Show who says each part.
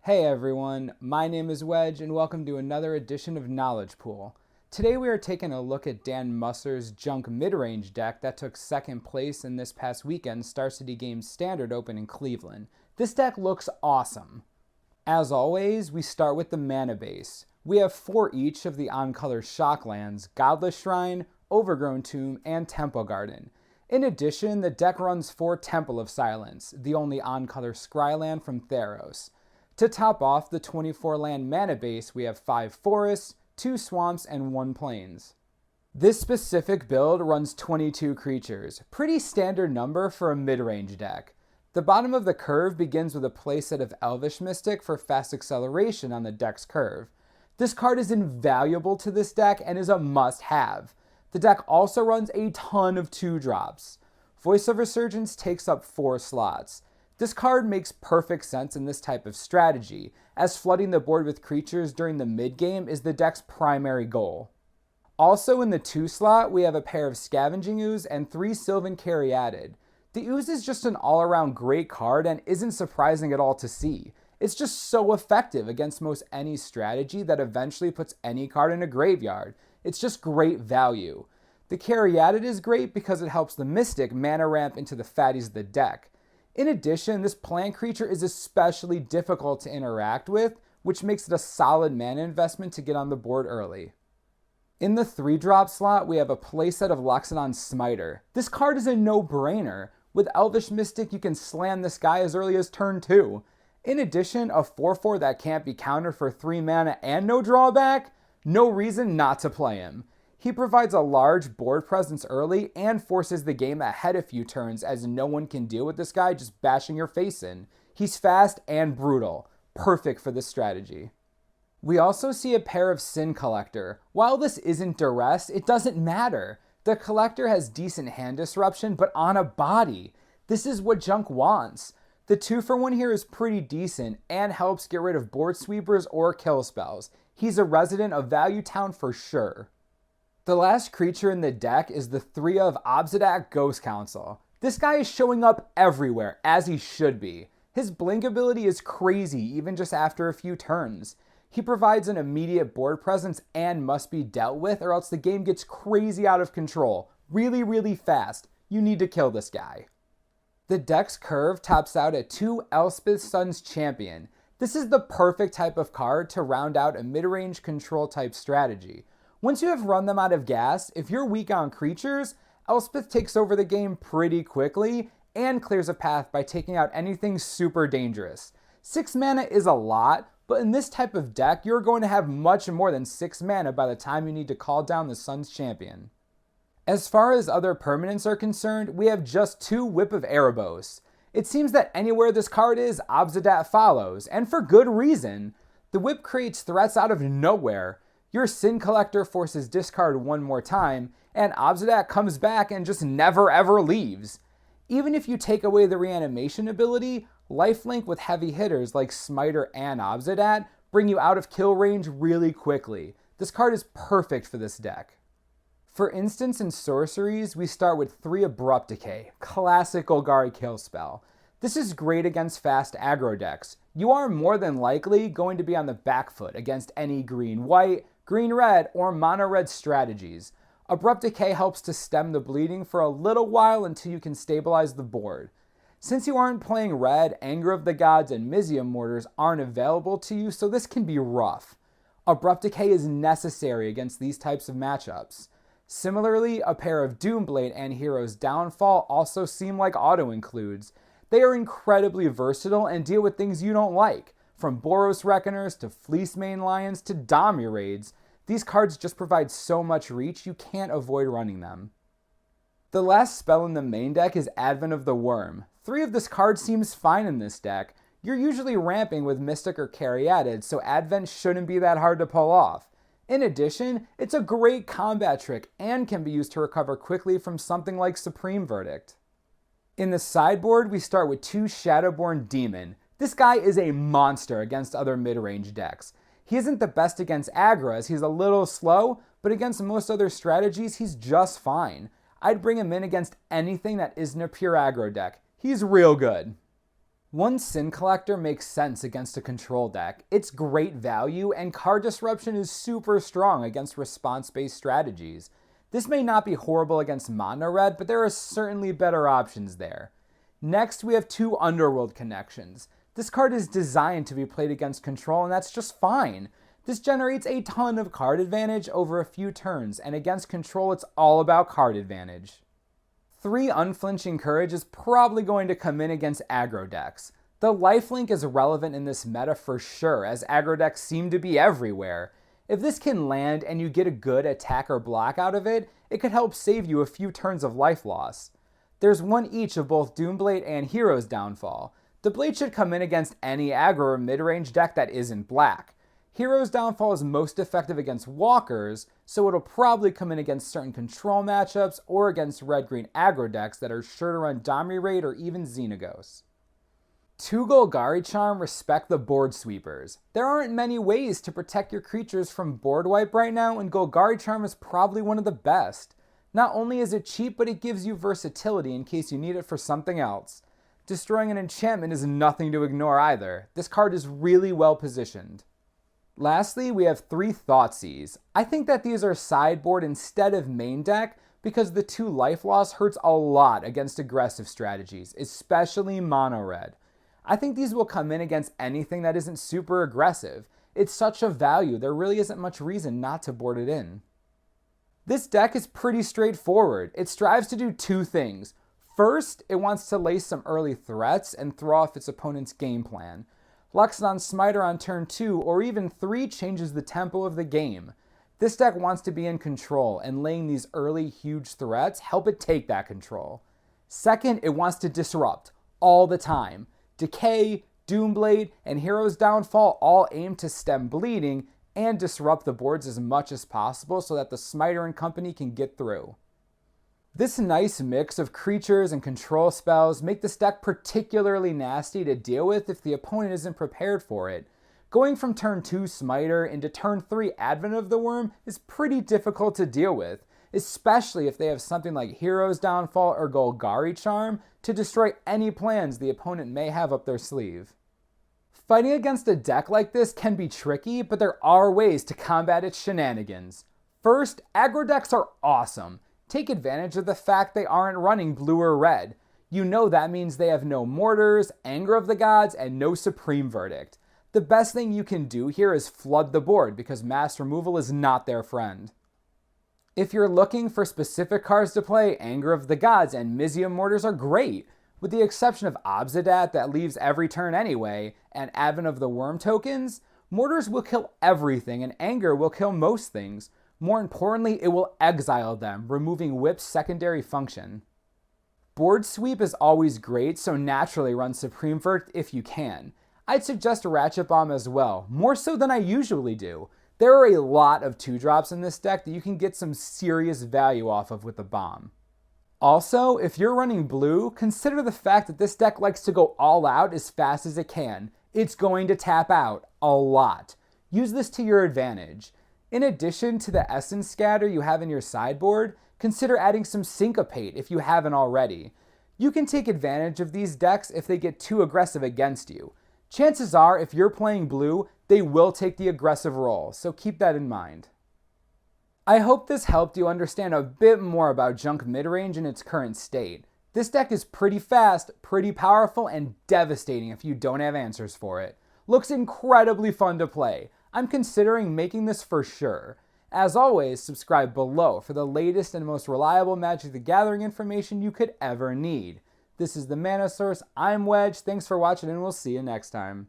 Speaker 1: Hey everyone, my name is Wedge and welcome to another edition of Knowledge Pool. Today we are taking a look at Dan Musser's junk midrange deck that took second place in this past weekend's Star City Games Standard Open in Cleveland. This deck looks awesome. As always, we start with the mana base. We have 4 each of the on-color shocklands, Godless Shrine, Overgrown Tomb, and Temple Garden. In addition, the deck runs 4 Temple of Silence, the only on-color scryland from Theros. To top off the 24-land mana base, we have 5 forests, 2 swamps, and 1 plains. This specific build runs 22 creatures, pretty standard number for a mid-range deck. The bottom of the curve begins with a playset of Elvish Mystic for fast acceleration on the deck's curve. This card is invaluable to this deck and is a must-have. The deck also runs a ton of 2-drops. Voice of Resurgence takes up 4 slots. This card makes perfect sense in this type of strategy, as flooding the board with creatures during the mid-game is the deck's primary goal. Also in the 2 slot, we have a pair of Scavenging Ooze and 3 Sylvan Caryatid. The Ooze is just an all-around great card and isn't surprising at all to see. It's just so effective against most any strategy that eventually puts any card in a graveyard. It's just great value. The Caryatid is great because it helps the Mystic mana ramp into the fatties of the deck. In addition, this plant creature is especially difficult to interact with, which makes it a solid mana investment to get on the board early. In the 3-drop slot, we have a playset of Loxodon Smiter. This card is a no-brainer. With Elvish Mystic, you can slam this guy as early as turn 2. In addition, a 4/4 that can't be countered for 3 mana and no drawback? No reason not to play him. He provides a large board presence early and forces the game ahead a few turns as no one can deal with this guy just bashing your face in. He's fast and brutal. Perfect for this strategy. We also see a pair of Sin Collector. While this isn't duress, it doesn't matter. The Collector has decent hand disruption, but on a body. This is what junk wants. The 2-for-1 here is pretty decent and helps get rid of board sweepers or kill spells. He's a resident of Value Town for sure. The last creature in the deck is the 3 of Obzedat Ghost Council. This guy is showing up everywhere, as he should be. His blink ability is crazy, even just after a few turns. He provides an immediate board presence and must be dealt with, or else the game gets crazy out of control. Really fast. You need to kill this guy. The deck's curve tops out at 2 Elspeth Sun's Champion. This is the perfect type of card to round out a mid-range control type strategy. Once you have run them out of gas, if you're weak on creatures, Elspeth takes over the game pretty quickly and clears a path by taking out anything super dangerous. 6 mana is a lot, but in this type of deck, you're going to have much more than 6 mana by the time you need to call down the Sun's Champion. As far as other permanents are concerned, we have just 2 Whip of Erebos. It seems that anywhere this card is, Obzedat follows, and for good reason. The Whip creates threats out of nowhere. Your Sin Collector forces discard 1 more time, and Obzedat comes back and just never ever leaves. Even if you take away the reanimation ability, lifelink with heavy hitters like Smiter and Obzedat bring you out of kill range really quickly. This card is perfect for this deck. For instance, in sorceries, we start with 3 Abrupt Decay, classic Golgari kill spell. This is great against fast aggro decks. You are more than likely going to be on the back foot against any green-white, green-red, or mono-red strategies. Abrupt Decay helps to stem the bleeding for a little while until you can stabilize the board. Since you aren't playing red, Anger of the Gods and Mizzium Mortars aren't available to you, so this can be rough. Abrupt Decay is necessary against these types of matchups. Similarly, a pair of Doomblade and Hero's Downfall also seem like auto-includes. They are incredibly versatile and deal with things you don't like. From Boros Reckoners to Fleece Mane Lions to Dommy Raids, these cards just provide so much reach you can't avoid running them. The last spell in the main deck is Advent of the Wurm. 3 of this card seems fine in this deck. You're usually ramping with Mystic or Caryatid, so Advent shouldn't be that hard to pull off. In addition, it's a great combat trick and can be used to recover quickly from something like Supreme Verdict. In the sideboard, we start with 2 Shadowborn Demon. This guy is a monster against other mid-range decks. He isn't the best against aggro as he's a little slow, but against most other strategies, he's just fine. I'd bring him in against anything that isn't a pure aggro deck. He's real good. One Sin Collector makes sense against a control deck. It's great value, and card disruption is super strong against response-based strategies. This may not be horrible against mono red, but there are certainly better options there. Next, we have 2 Underworld Connections. This card is designed to be played against control, and that's just fine. This generates a ton of card advantage over a few turns, and against control, it's all about card advantage. 3 Unflinching Courage is probably going to come in against aggro decks. The lifelink is relevant in this meta for sure, as aggro decks seem to be everywhere. If this can land and you get a good attack or block out of it, it could help save you a few turns of life loss. There's one each of both Doomblade and Hero's Downfall. The Blade should come in against any aggro or mid-range deck that isn't black. Hero's Downfall is most effective against walkers, so it'll probably come in against certain control matchups or against red-green aggro decks that are sure to run Domri Raid or even Xenagos. 2 Golgari Charm respect the board sweepers. There aren't many ways to protect your creatures from board wipe right now, and Golgari Charm is probably one of the best. Not only is it cheap, but it gives you versatility in case you need it for something else. Destroying an enchantment is nothing to ignore either. This card is really well positioned. Lastly, we have 3 Thoughtseize. I think that these are sideboard instead of main deck because the 2 life loss hurts a lot against aggressive strategies, especially mono red. I think these will come in against anything that isn't super aggressive. It's such a value, there really isn't much reason not to board it in. This deck is pretty straightforward. It strives to do 2 things. First, it wants to lace some early threats and throw off its opponent's game plan. Loxodon Smiter on turn 2 or even 3 changes the tempo of the game. This deck wants to be in control, and laying these early huge threats help it take that control. Second, it wants to disrupt all the time. Decay, Doomblade, and Hero's Downfall all aim to stem bleeding and disrupt the boards as much as possible so that the Smiter and company can get through. This nice mix of creatures and control spells make this deck particularly nasty to deal with if the opponent isn't prepared for it. Going from turn 2 Smiter into turn 3 Advent of the Wurm is pretty difficult to deal with, especially if they have something like Hero's Downfall or Golgari Charm to destroy any plans the opponent may have up their sleeve. Fighting against a deck like this can be tricky, but there are ways to combat its shenanigans. First, aggro decks are awesome. Take advantage of the fact they aren't running blue or red. You know that means they have no Mortars, Anger of the Gods, and no Supreme Verdict. The best thing you can do here is flood the board because mass removal is not their friend. If you're looking for specific cards to play, Anger of the Gods and Mizzium Mortars are great. With the exception of Obzedat that leaves every turn anyway, and Advent of the Wurm tokens, Mortars will kill everything and Anger will kill most things. More importantly, it will exile them, removing Whip's secondary function. Board sweep is always great, so naturally run Supreme Verdict if you can. I'd suggest Ratchet Bomb as well, more so than I usually do. There are a lot of 2-drops in this deck that you can get some serious value off of with the bomb. Also, if you're running blue, consider the fact that this deck likes to go all out as fast as it can. It's going to tap out a lot. Use this to your advantage. In addition to the Essence Scatter you have in your sideboard, consider adding some Syncopate if you haven't already. You can take advantage of these decks if they get too aggressive against you. Chances are, if you're playing blue, they will take the aggressive role, so keep that in mind. I hope this helped you understand a bit more about Junk Midrange in its current state. This deck is pretty fast, pretty powerful, and devastating if you don't have answers for it. Looks incredibly fun to play. I'm considering making this for sure. As always, subscribe below for the latest and most reliable Magic the Gathering information you could ever need. This is the Mana Source, I'm Wedge, thanks for watching and we'll see you next time.